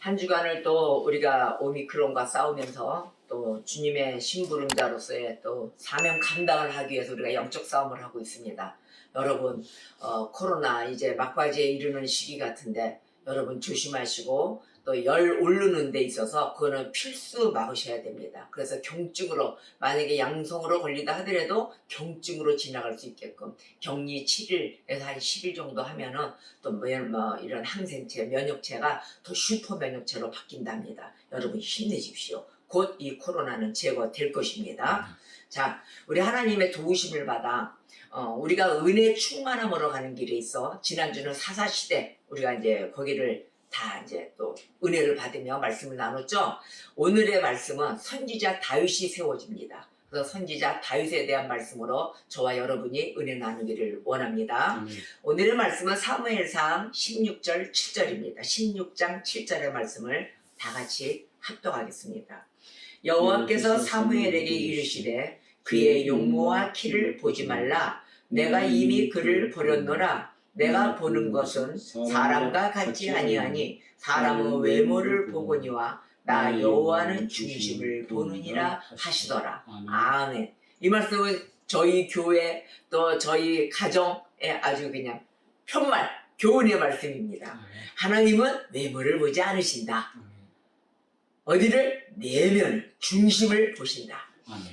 한 주간을 또 우리가 오미크론과 싸우면서 또 주님의 심부름자로서의 또 사명 감당을 하기 위해서 우리가 영적 싸움을 하고 있습니다. 여러분 코로나 이제 막바지에 이르는 시기 같은데 여러분 조심하시고 또 열 오르는 데 있어서 그거는 필수 막으셔야 됩니다. 그래서 경증으로 만약에 양성으로 걸리다 하더라도 경증으로 지나갈 수 있게끔 격리 7일에서 한 10일 정도 하면은 또 이런 항생체, 면역체가 더 슈퍼 면역체로 바뀐답니다. 여러분 힘내십시오. 곧 이 코로나는 제거될 것입니다. 자, 우리 하나님의 도우심을 받아 우리가 은혜 충만함으로 가는 길에 있어 지난주는 사사시대 우리가 이제 거기를 다 이제 또 은혜를 받으며 말씀을 나눴죠. 오늘의 말씀은 선지자 다윗이 세워집니다. 그래서 선지자 다윗에 대한 말씀으로 저와 여러분이 은혜 나누기를 원합니다. 오늘의 말씀은 사무엘상 16절 7절입니다. 16장 7절의 말씀을 다 같이 합독하겠습니다. 여호와께서 사무엘에게 이르시되 그의 용모와 키를 보지 말라. 내가 이미 그를 버렸노라. 내가 보는 것은 사람과 같지 아니하니 사람은 외모를 보거니와 나 여호와는 중심을 보느니라 하시더라. 아멘. 이 말씀은 저희 교회 또 저희 가정에 아주 그냥 편말 교훈의 말씀입니다. 하나님은 외모를 보지 않으신다. 어디를? 내면 중심을 보신다.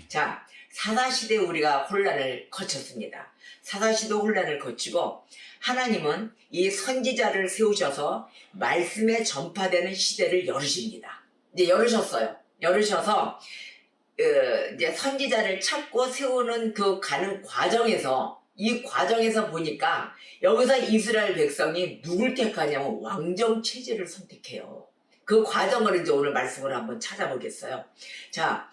자, 사사시대 우리가 혼란을 거쳤습니다. 사사시대 혼란을 거치고 하나님은 이 선지자를 세우셔서 말씀에 전파되는 시대를 열으십니다. 이제 열으셨어요. 열으셔서 이제 선지자를 찾고 세우는 그 가는 과정에서 이 과정에서 보니까 여기서 이스라엘 백성이 누굴 택하냐면 왕정 체제를 선택해요. 그 과정을 이제 오늘 말씀을 한번 찾아보겠어요. 자,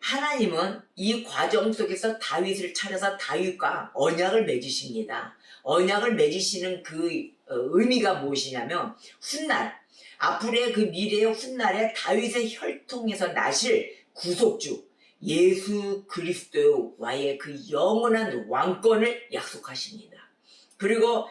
하나님은 이 과정 속에서 다윗을 차려서 다윗과 언약을 맺으십니다. 언약을 맺으시는 그 의미가 무엇이냐면 훗날 앞으로의 그 미래의 훗날에 다윗의 혈통에서 나실 구속주 예수 그리스도와의 그 영원한 왕권을 약속하십니다. 그리고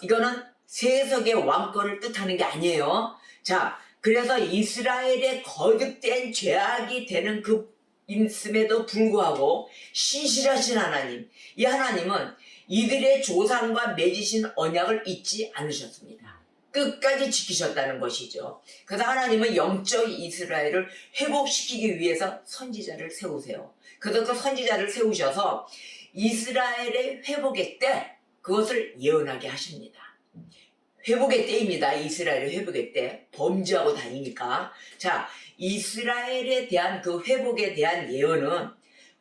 이거는 세속의 왕권을 뜻하는 게 아니에요. 자, 그래서 이스라엘의 거듭된 죄악이 되는 그 있음에도 불구하고 신실하신 하나님, 이 하나님은 이들의 조상과 맺으신 언약을 잊지 않으셨습니다. 끝까지 지키셨다는 것이죠. 그래서 하나님은 영적 이스라엘을 회복시키기 위해서 선지자를 세우세요. 그래서 그 선지자를 세우셔서 이스라엘의 회복의 때 그것을 예언하게 하십니다. 회복의 때입니다. 이스라엘의 회복의 때. 범죄하고 다니니까. 자, 이스라엘에 대한 그 회복에 대한 예언은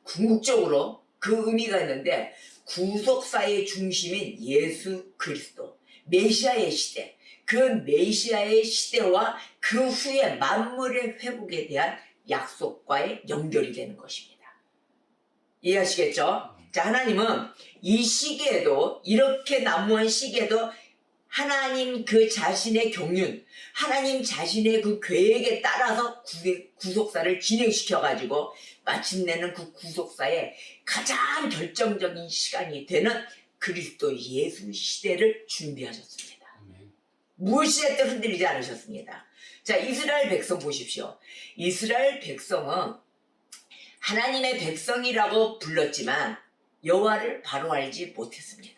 궁극적으로 그 의미가 있는데 구속사의 중심인 예수 그리스도, 메시아의 시대, 그 메시아의 시대와 그 후에 만물의 회복에 대한 약속과의 연결이 되는 것입니다. 이해하시겠죠? 자, 하나님은 이 시기에도 이렇게 난무한 시기에도 하나님 그 자신의 경륜, 하나님 자신의 그 계획에 따라서 구속사를 진행시켜가지고 마침내는 그 구속사의 가장 결정적인 시간이 되는 그리스도 예수 시대를 준비하셨습니다. 무엇이든 흔들리지 않으셨습니다. 자, 이스라엘 백성 보십시오. 이스라엘 백성은 하나님의 백성이라고 불렀지만 여호와를 바로 알지 못했습니다.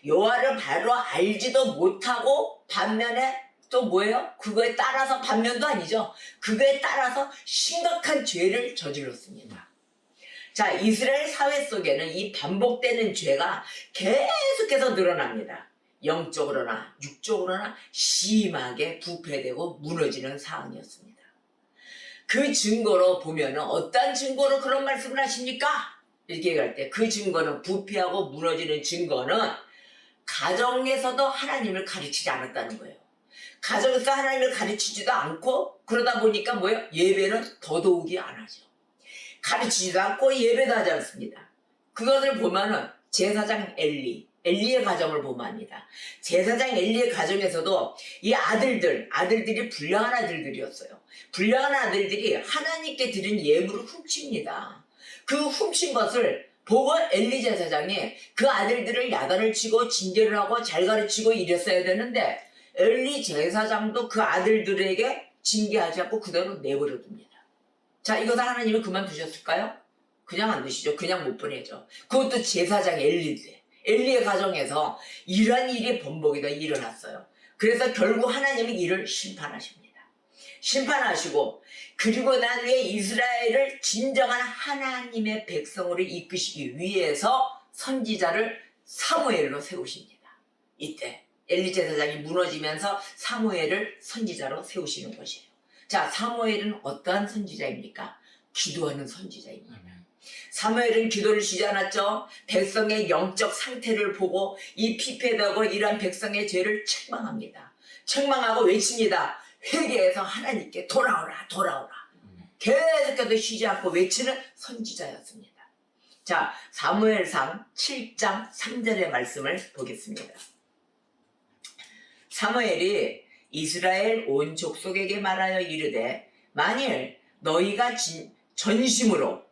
여호와를 바로 알지도 못하고 반면에 또 뭐예요? 그거에 따라서 반면도 아니죠. 그거에 따라서 심각한 죄를 저질렀습니다. 자, 이스라엘 사회 속에는 이 반복되는 죄가 계속해서 늘어납니다. 영적으로나 육적으로나 심하게 부패되고 무너지는 상황이었습니다. 그 증거로 보면은 어떤 증거로 그런 말씀을 하십니까? 이렇게 얘기할 때 그 증거는 부패하고 무너지는 증거는 가정에서도 하나님을 가르치지 않았다는 거예요. 가정에서 하나님을 가르치지도 않고 그러다 보니까 뭐예요? 예배는 더더욱이 안 하죠. 가르치지도 않고 예배도 하지 않습니다. 그것을 보면은 제사장 엘리의 가정을 보면 합니다. 제사장 엘리의 가정에서도 이 아들들이 불량한 아들들이었어요. 불량한 아들들이 하나님께 드린 예물을 훔칩니다. 그 훔친 것을 보고 엘리 제사장이 그 아들들을 야단을 치고 징계를 하고 잘 가르치고 이랬어야 되는데 엘리 제사장도 그 아들들에게 징계하지 않고 그대로 내버려 둡니다. 자, 이것을 하나님이 그만두셨을까요? 그냥 안 두시죠. 그냥 못 보내죠. 그것도 제사장 엘리인데, 엘리의 가정에서 이러한 일이 번복이 일어났어요. 그래서 결국 하나님이 이를 심판하십니다. 심판하시고, 그리고 난 후에 이스라엘을 진정한 하나님의 백성으로 이끄시기 위해서 선지자를 사무엘로 세우십니다. 이때 엘리 제사장이 무너지면서 사무엘을 선지자로 세우시는 것이에요. 자, 사무엘은 어떠한 선지자입니까? 기도하는 선지자입니다. 사무엘은 기도를 쉬지 않았죠. 백성의 영적 상태를 보고 이 피폐되고 이러한 백성의 죄를 책망합니다. 책망하고 외칩니다. 회개해서 하나님께 돌아오라, 돌아오라. 계속해서 쉬지 않고 외치는 선지자였습니다. 자, 사무엘상 7장 3절의 말씀을 보겠습니다. 사무엘이 이스라엘 온 족속에게 말하여 이르되 만일 너희가 전심으로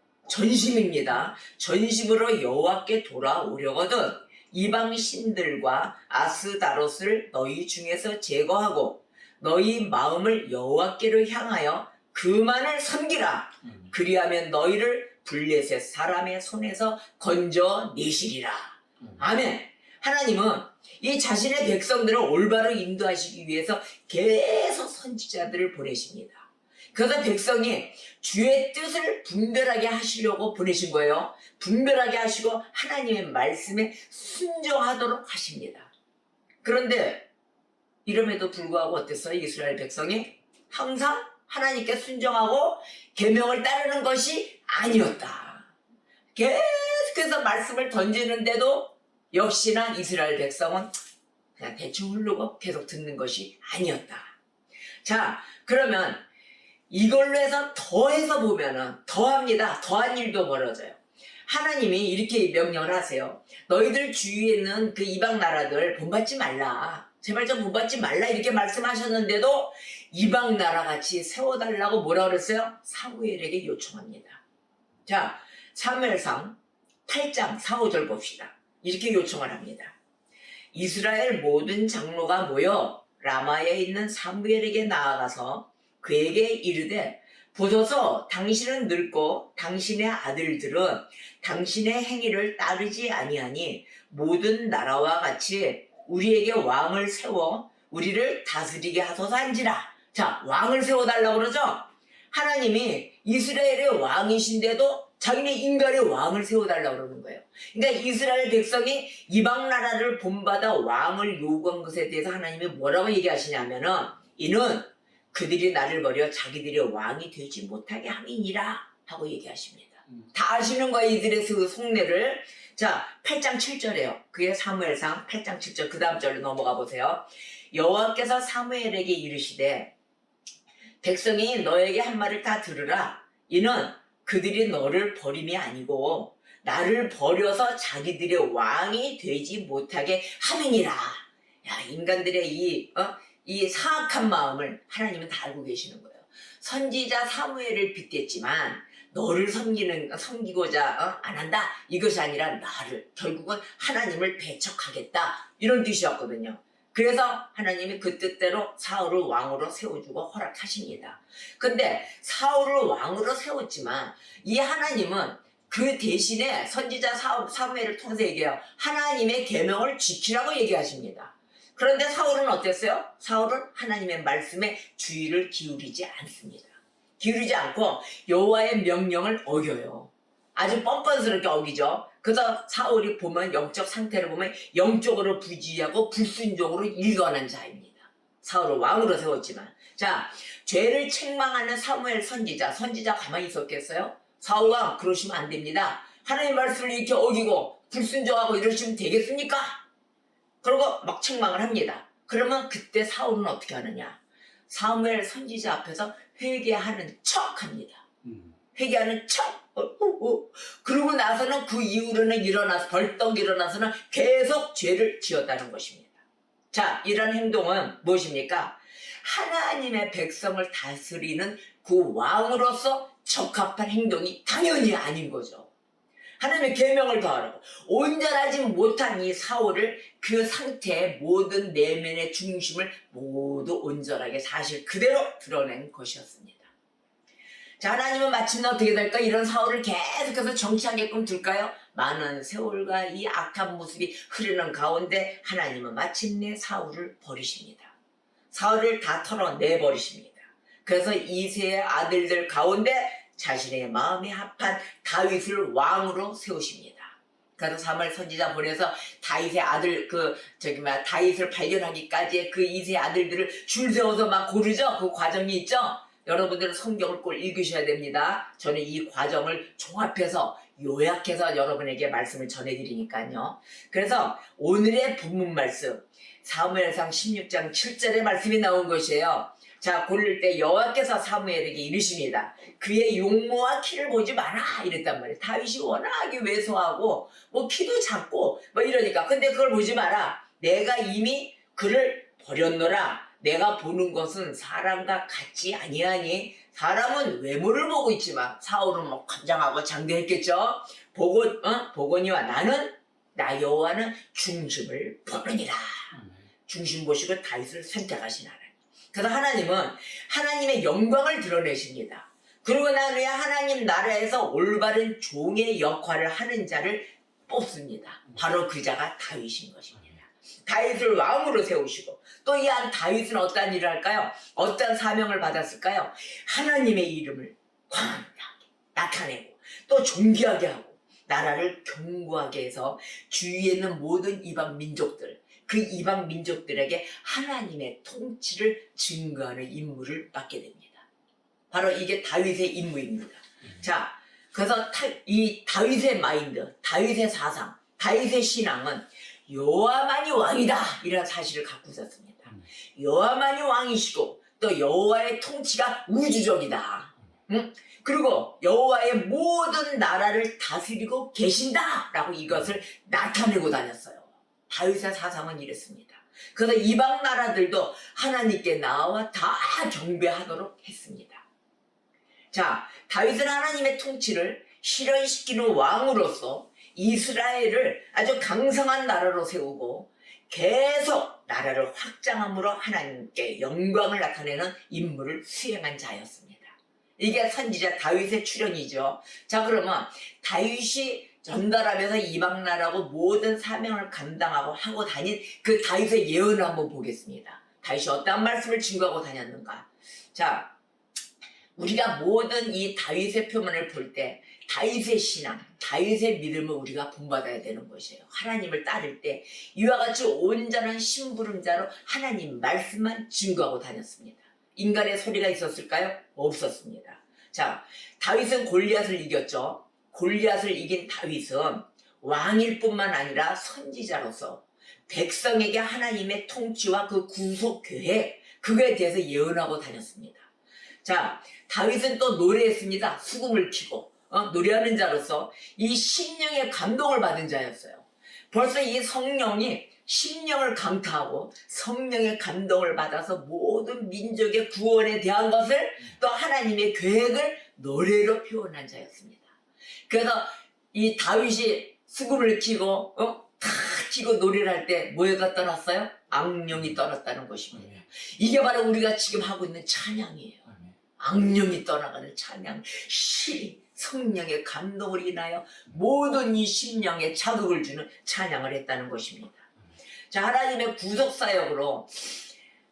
여호와께 돌아오려거든 이방 신들과 아스다롯을 너희 중에서 제거하고 너희 마음을 여호와께로 향하여 그만을 섬기라. 그리하면 너희를 블레셋 사람의 손에서 건져내시리라. 아멘. 하나님은 이 자신의 백성들을 올바로 인도하시기 위해서 계속 선지자들을 보내십니다. 그래서 백성이 주의 뜻을 분별하게 하시려고 보내신 거예요. 분별하게 하시고 하나님의 말씀에 순종하도록 하십니다. 그런데 이름에도 불구하고 어땠어요? 이스라엘 백성이 항상 하나님께 순종하고 계명을 따르는 것이 아니었다. 계속해서 말씀을 던지는데도 역시나 이스라엘 백성은 그냥 대충 흐르고 계속 듣는 것이 아니었다. 자, 그러면 이걸로 해서 더해서 보면은 더합니다. 더한 일도 벌어져요. 하나님이 이렇게 명령을 하세요. 너희들 주위에 있는 그 이방 나라들 본받지 말라. 제발 좀 본받지 말라 이렇게 말씀하셨는데도 이방 나라 같이 세워달라고 뭐라 그랬어요? 사무엘에게 요청합니다. 자, 사무엘상 8장 4, 5절 봅시다. 이렇게 요청을 합니다. 이스라엘 모든 장로가 모여 라마에 있는 사무엘에게 나아가서 그에게 이르되 보소서 당신은 늙고 당신의 아들들은 당신의 행위를 따르지 아니하니 모든 나라와 같이 우리에게 왕을 세워 우리를 다스리게 하소서 한지라. 자, 왕을 세워달라고 그러죠. 하나님이 이스라엘의 왕이신데도 자기네 인간의 왕을 세워달라고 그러는 거예요. 그러니까 이스라엘 백성이 이방 나라를 본받아 왕을 요구한 것에 대해서 하나님이 뭐라고 얘기하시냐면은 이는 그들이 나를 버려 자기들의 왕이 되지 못하게 함이니라 하고 얘기하십니다. 다 아시는 거예요, 이들의 그 속내를. 자, 8장 7절이에요. 그게 사무엘상 8장 7절. 그 다음 절로 넘어가 보세요. 여호와께서 사무엘에게 이르시되 백성이 너에게 한 말을 다 들으라. 이는 그들이 너를 버림이 아니고 나를 버려서 자기들의 왕이 되지 못하게 함이니라. 야, 인간들의 이 사악한 마음을 하나님은 다 알고 계시는 거예요. 선지자 사무엘을 빗댔지만 너를 섬기고자 안 한다. 이것이 아니라 나를, 결국은 하나님을 배척하겠다. 이런 뜻이었거든요. 그래서 하나님이 그 뜻대로 사울을 왕으로 세워주고 허락하십니다. 근데 사울을 왕으로 세웠지만 이 하나님은 그 대신에 선지자 사무엘을 통해서 얘기해요. 하나님의 계명을 지키라고 얘기하십니다. 그런데 사울은 어땠어요? 사울은 하나님의 말씀에 주의를 기울이지 않습니다. 기울이지 않고 여호와의 명령을 어겨요. 아주 뻔뻔스럽게 어기죠. 그래서 사울이 보면 영적 상태를 보면 영적으로 부지하고 불순종으로 일관한 자입니다. 사울을 왕으로 세웠지만, 자, 죄를 책망하는 사무엘 선지자 가만히 있었겠어요? 사울왕 그러시면 안 됩니다. 하나님의 말씀을 이렇게 어기고 불순종하고 이러시면 되겠습니까? 그러고 막 책망을 합니다. 그러면 그때 사울은 어떻게 하느냐? 사무엘 선지자 앞에서 회개하는 척 합니다. 회개하는 척. 그러고 나서는 그 이후로는 벌떡 일어나서는 계속 죄를 지었다는 것입니다. 자, 이런 행동은 무엇입니까? 하나님의 백성을 다스리는 그 왕으로서 적합한 행동이 당연히 아닌 거죠. 하나님의 계명을 더하라고. 온전하지 못한 이 사울을 그 상태의 모든 내면의 중심을 모두 온전하게 사실 그대로 드러낸 것이었습니다. 자, 하나님은 마침내 어떻게 될까? 이런 사울을 계속해서 정치하게끔 둘까요? 많은 세월과 이 악한 모습이 흐르는 가운데 하나님은 마침내 사울을 버리십니다. 사울을 다 털어내버리십니다. 그래서 이새의 아들들 가운데 자신의 마음에 합한 다윗을 왕으로 세우십니다. 그래서 사무엘 선지자 보내서 다윗의 아들 다윗을 발견하기까지의 그 이새의 아들들을 줄 세워서 막 고르죠. 그 과정이 있죠. 여러분들은 성경을 꼭 읽으셔야 됩니다. 저는 이 과정을 종합해서 요약해서 여러분에게 말씀을 전해드리니까요. 그래서 오늘의 본문 말씀 사무엘상 16장 7절의 말씀이 나온 것이에요. 자, 고를 때 여호와께서 사무엘에게 이르십니다. 그의 용모와 키를 보지 마라 이랬단 말이에요. 다윗이 워낙에 왜소하고 뭐 키도 작고 뭐 이러니까 근데 그걸 보지 마라. 내가 이미 그를 버렸노라. 내가 보는 것은 사람과 같지 아니하니. 사람은 외모를 보고 있지만 사울은 뭐 관장하고 장대했겠죠. 보거니와 나는 나 여호와는 중심을 보느니라. 중심 보시고 다윗을 선택하신 하나님. 그래서 하나님은 하나님의 영광을 드러내십니다. 그러고 난 후에 하나님 나라에서 올바른 종의 역할을 하는 자를 뽑습니다. 바로 그 자가 다윗인 것입니다. 다윗을 왕으로 세우시고 또 이 한 다윗은 어떤 일을 할까요? 어떤 사명을 받았을까요? 하나님의 이름을 광활하게 나타내고 또 존귀하게 하고 나라를 견고하게 해서 주위에 있는 모든 이방 민족들, 그 이방 민족들에게 하나님의 통치를 증거하는 임무를 맡게 됩니다. 바로 이게 다윗의 임무입니다. 자, 그래서 이 다윗의 마인드, 다윗의 사상, 다윗의 신앙은 여호와만이 왕이다 이런 사실을 갖고 있었습니다. 여호와만이 왕이시고 또 여호와의 통치가 우주적이다. 그리고 여호와의 모든 나라를 다스리고 계신다라고 이것을 나타내고 다녔어요. 다윗의 사상은 이랬습니다. 그래서 이방 나라들도 하나님께 나와 다 경배하도록 했습니다. 자, 다윗은 하나님의 통치를 실현시키는 왕으로서 이스라엘을 아주 강성한 나라로 세우고 계속 나라를 확장함으로 하나님께 영광을 나타내는 임무를 수행한 자였습니다. 이게 선지자 다윗의 출현이죠. 자, 그러면 다윗이 전달하면서 이방 나라고 모든 사명을 감당하고 하고 다닌 그 다윗의 예언을 한번 보겠습니다. 다윗이 어떤 말씀을 증거하고 다녔는가. 자, 우리가 모든 이 다윗의 표면을 볼 때 다윗의 신앙, 다윗의 믿음을 우리가 본받아야 되는 것이에요. 하나님을 따를 때 이와 같이 온전한 심부름자로 하나님 말씀만 증거하고 다녔습니다. 인간의 소리가 있었을까요? 없었습니다. 자, 다윗은 골리앗을 이겼죠. 골리앗을 이긴 다윗은 왕일 뿐만 아니라 선지자로서 백성에게 하나님의 통치와 그 구속 계획, 그거에 대해서 예언하고 다녔습니다. 자, 다윗은 또 노래했습니다. 수금을 피고 노래하는 자로서 이 심령의 감동을 받은 자였어요. 벌써 이 성령이 심령을 강타하고 성령의 감동을 받아서 모든 민족의 구원에 대한 것을 또 하나님의 계획을 노래로 표현한 자였습니다. 그래서 이 다윗이 수금을 키고 다 키고 노래를 할 때 뭐가 떠났어요? 악령이 떠났다는 것입니다. 이게 바로 우리가 지금 하고 있는 찬양이에요. 악령이 떠나가는 찬양, 성령의 감동을 인하여 모든 이 심령에 자극을 주는 찬양을 했다는 것입니다. 자, 하나님의 구속사역으로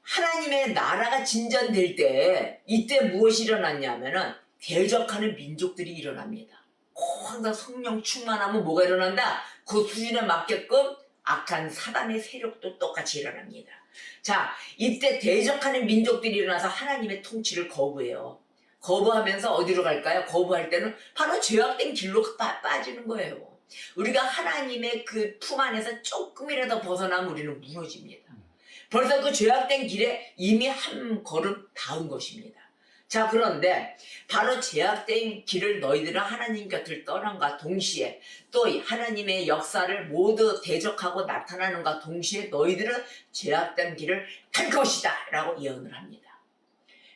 하나님의 나라가 진전될 때 이때 무엇이 일어났냐면은 대적하는 민족들이 일어납니다. 항상 성령 충만하면 뭐가 일어난다? 그 수준에 맞게끔 악한 사단의 세력도 똑같이 일어납니다. 자, 이때 대적하는 민족들이 일어나서 하나님의 통치를 거부해요. 거부하면서 어디로 갈까요? 거부할 때는 바로 죄악된 길로 빠지는 거예요. 우리가 하나님의 그 품 안에서 조금이라도 벗어나면 우리는 무너집니다. 벌써 그 죄악된 길에 이미 한 걸음 닿은 것입니다. 자, 그런데 바로 죄악된 길을 너희들은 하나님 곁을 떠난과 동시에 또 하나님의 역사를 모두 대적하고 나타나는가 동시에 너희들은 죄악된 길을 갈 것이다 라고 예언을 합니다.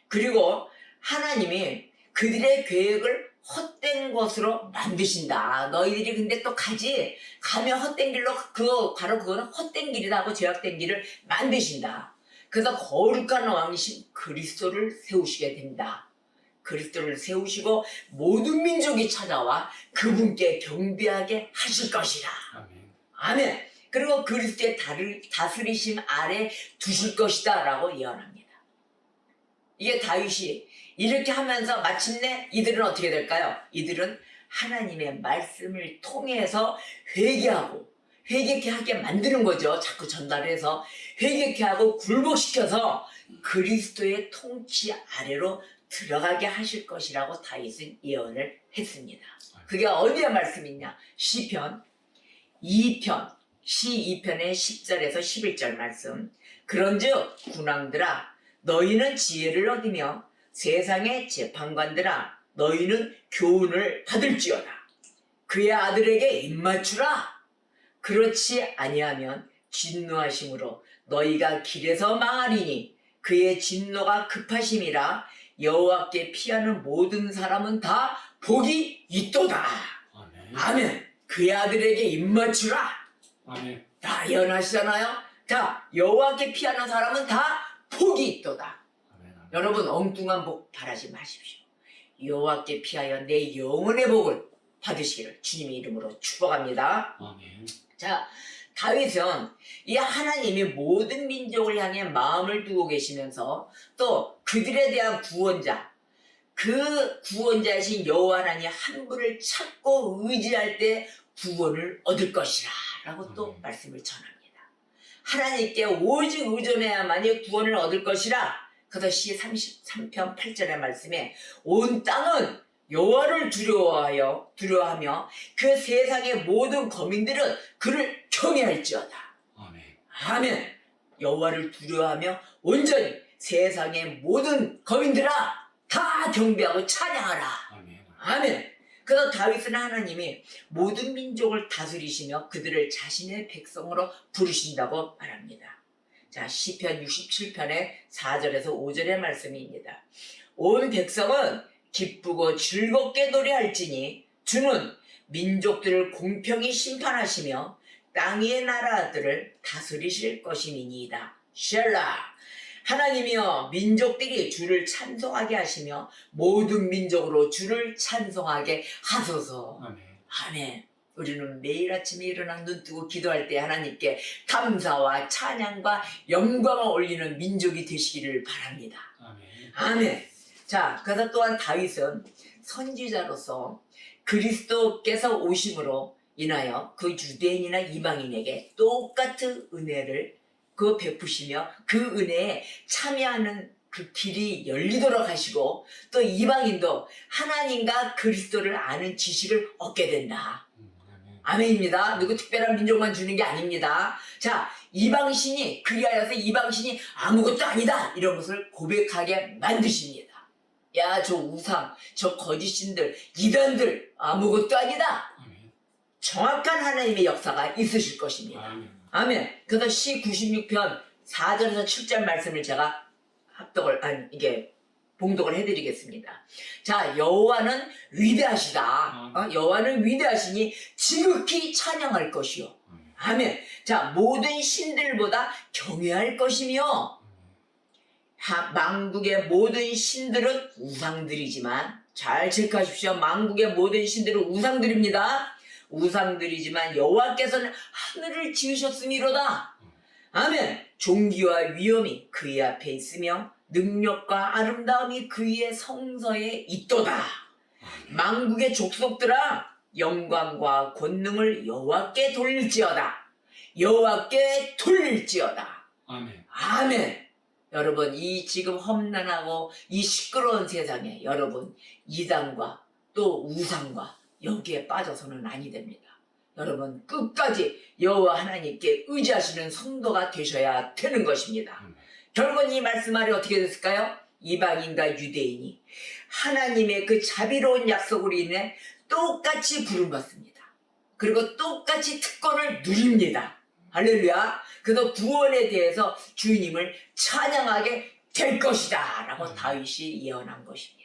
그리고 하나님이 그들의 계획을 헛된 것으로 만드신다. 너희들이 근데 또 가면 헛된 길로 바로 그거는 헛된 길이다 하고 죄악된 길을 만드신다. 그래서 거룩한 왕이신 그리스도를 세우시게 됩니다. 그리스도를 세우시고 모든 민족이 찾아와 그분께 경배하게 하실 것이라. 아멘. 아멘. 그리고 그리스도의 다스리심 아래 두실 것이다 라고 예언합니다. 이게 다윗이 이렇게 하면서 마침내 이들은 어떻게 될까요? 이들은 하나님의 말씀을 통해서 회개케 하게 만드는 거죠. 자꾸 전달해서 회개케 하고 굴복시켜서 그리스도의 통치 아래로 들어가게 하실 것이라고 다윗은 예언을 했습니다. 그게 어디에 말씀이 있냐? 시편 2편, 시 2편의 10절에서 11절 말씀. 그런즉 군왕들아 너희는 지혜를 얻으며 세상의 재판관들아 너희는 교훈을 받을지어다. 그의 아들에게 입맞추라. 그렇지 아니하면 진노하심으로 너희가 길에서 망하리니 그의 진노가 급하심이라. 여호와께 피하는 모든 사람은 다 복이 있도다. 아멘. 아멘. 그의 아들에게 입맞추라. 아멘. 다 예언하시잖아요. 자, 여호와께 피하는 사람은 다 복이 있도다. 아멘. 아멘. 여러분 엉뚱한 복 바라지 마십시오. 여호와께 피하여 내 영혼의 복을 받으시기를 주님의 이름으로 축복합니다. 아멘. 자, 다윗은 이 하나님이 모든 민족을 향해 마음을 두고 계시면서 또 그들에 대한 구원자, 그 구원자이신 여호와 하나님 한 분을 찾고 의지할 때 구원을 얻을 것이라 라고 또 말씀을 전합니다. 하나님께 오직 의존해야만이 구원을 얻을 것이라. 그래서 시 33편 8절의 말씀에 온 땅은 여호와를 두려워하며 그 세상의 모든 거민들은 그를 경외할지어다. 아멘. 아멘. 여호와를 두려워하며 온전히 세상의 모든 거민들아 다 경배하고 찬양하라. 아멘. 아멘. 그래서 다윗은 하나님이 모든 민족을 다스리시며 그들을 자신의 백성으로 부르신다고 말합니다. 자, 시편 67편의 4절에서 5절의 말씀입니다. 온 백성은 기쁘고 즐겁게 노래할지니 주는 민족들을 공평히 심판하시며 땅 위의 나라들을 다스리실 것임이니이다. 샬라. 하나님이여 민족들이 주를 찬송하게 하시며 모든 민족으로 주를 찬송하게 하소서. 아멘. 아멘. 우리는 매일 아침에 일어나 눈 뜨고 기도할 때 하나님께 감사와 찬양과 영광을 올리는 민족이 되시기를 바랍니다. 아멘. 아멘. 자, 그래서 또한 다윗은 선지자로서 그리스도께서 오심으로 인하여 그 유대인이나 이방인에게 똑같은 은혜를 베푸시며 그 은혜에 참여하는 그 길이 열리도록 하시고 또 이방인도 하나님과 그리스도를 아는 지식을 얻게 된다. 아멘. 아멘입니다. 누구 특별한 민족만 주는 게 아닙니다. 자, 이방신이 그리하여서 이방신이 아무것도 아니다 이런 것을 고백하게 만드십니다. 야, 저 우상, 저 거짓신들, 이단들 아무것도 아니다. 아멘. 정확한 하나님의 역사가 있으실 것입니다. 아멘. 아멘. 그래서 시 96편 4절에서 7절 말씀을 제가 봉독을 해드리겠습니다. 자, 여호와는 위대하시다. 여호와는 위대하시니 지극히 찬양할 것이요. 아멘. 자, 모든 신들보다 경외할 것이며 만국의 모든 신들은 우상들이지만 잘 체크하십시오. 만국의 모든 신들은 우상들입니다. 우상들이지만 여호와께서는 하늘을 지으셨음이로다. 아멘. 존귀와 위엄이 그의 앞에 있으며 능력과 아름다움이 그의 성서에 있도다. 만국의 족속들아 영광과 권능을 여호와께 돌릴지어다. 여호와께 돌릴지어다. 아멘. 아멘. 여러분, 이 지금 험난하고 이 시끄러운 세상에 여러분 이단과 또 우상과 여기에 빠져서는 아니 됩니다. 여러분 끝까지 여호와 하나님께 의지하시는 성도가 되셔야 되는 것입니다. 결국은 이 말씀 아래 어떻게 됐을까요? 이방인과 유대인이 하나님의 그 자비로운 약속으로 인해 똑같이 부름받습니다. 그리고 똑같이 특권을 누립니다. 할렐루야. 그래서 구원에 대해서 주님을 찬양하게 될 것이다 라고 다윗이 예언한 것입니다.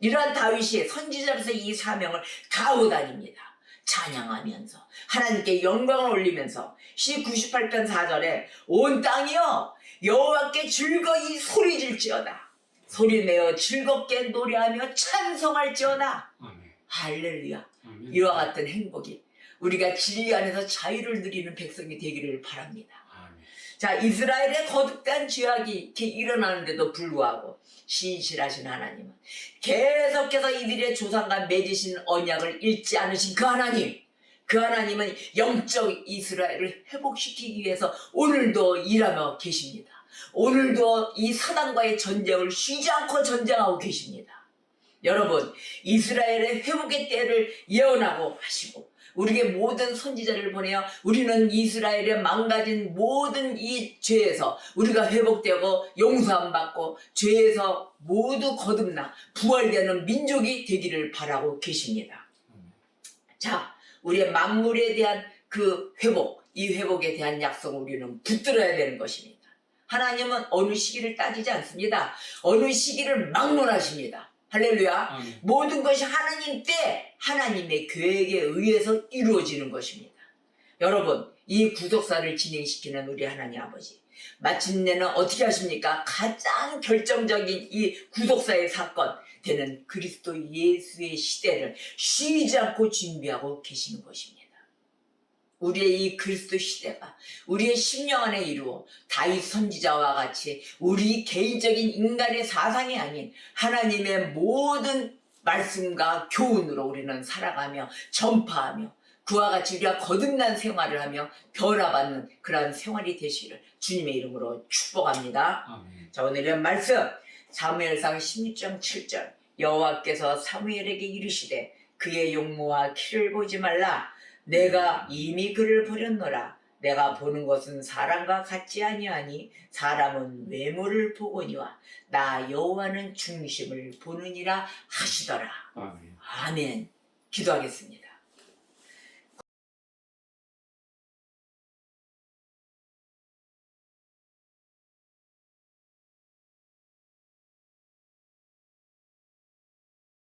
이러한 다윗이 선지자로서 이 사명을 다하고 다닙니다. 찬양하면서 하나님께 영광을 올리면서 시 98편 4절에 온 땅이여 여호와께 즐거이 소리질지어다. 소리내어 즐겁게 노래하며 찬송할지어다. 아멘. 할렐루야. 아멘. 이와 같은 행복이 우리가 진리 안에서 자유를 누리는 백성이 되기를 바랍니다. 아멘. 자, 이스라엘의 거듭된 죄악이 이렇게 일어나는데도 불구하고 신실하신 하나님은 계속해서 이들의 조상과 맺으신 언약을 잃지 않으신 그 하나님, 그 하나님은 영적 이스라엘을 회복시키기 위해서 오늘도 일하며 계십니다. 오늘도 이 사단과의 전쟁을 쉬지 않고 전쟁하고 계십니다. 여러분, 이스라엘의 회복의 때를 예언하고 하시고 우리에게 모든 선지자를 보내어 우리는 이스라엘의 망가진 모든 이 죄에서 우리가 회복되고 용서함 받고 죄에서 모두 거듭나 부활되는 민족이 되기를 바라고 계십니다. 자, 우리의 만물에 대한 그 회복, 이 회복에 대한 약속을 우리는 붙들어야 되는 것입니다. 하나님은 어느 시기를 따지지 않습니다. 어느 시기를 막론하십니다. 할렐루야. 아멘. 모든 것이 하나님 때 하나님의 계획에 의해서 이루어지는 것입니다. 여러분, 이 구속사를 진행시키는 우리 하나님 아버지, 마침내는 어떻게 하십니까? 가장 결정적인 이 구속사의 사건 되는 그리스도 예수의 시대를 쉬지 않고 준비하고 계시는 것입니다. 우리의 이 그리스도 시대가 우리의 심령 안에 이루어 다윗 선지자와 같이 우리 개인적인 인간의 사상이 아닌 하나님의 모든 말씀과 교훈으로 우리는 살아가며 전파하며 그와 같이 우리가 거듭난 생활을 하며 변화받는 그러한 생활이 되시기를 주님의 이름으로 축복합니다. 아멘. 자, 오늘의 말씀 사무엘상 16장 7절 여호와께서 사무엘에게 이르시되 그의 용모와 키를 보지 말라. 내가 이미 그를 버렸노라. 내가 보는 것은 사람과 같지 아니하니 사람은 외모를 보거니와 나 여호와는 중심을 보느니라 하시더라. 아멘. 아멘. 기도하겠습니다.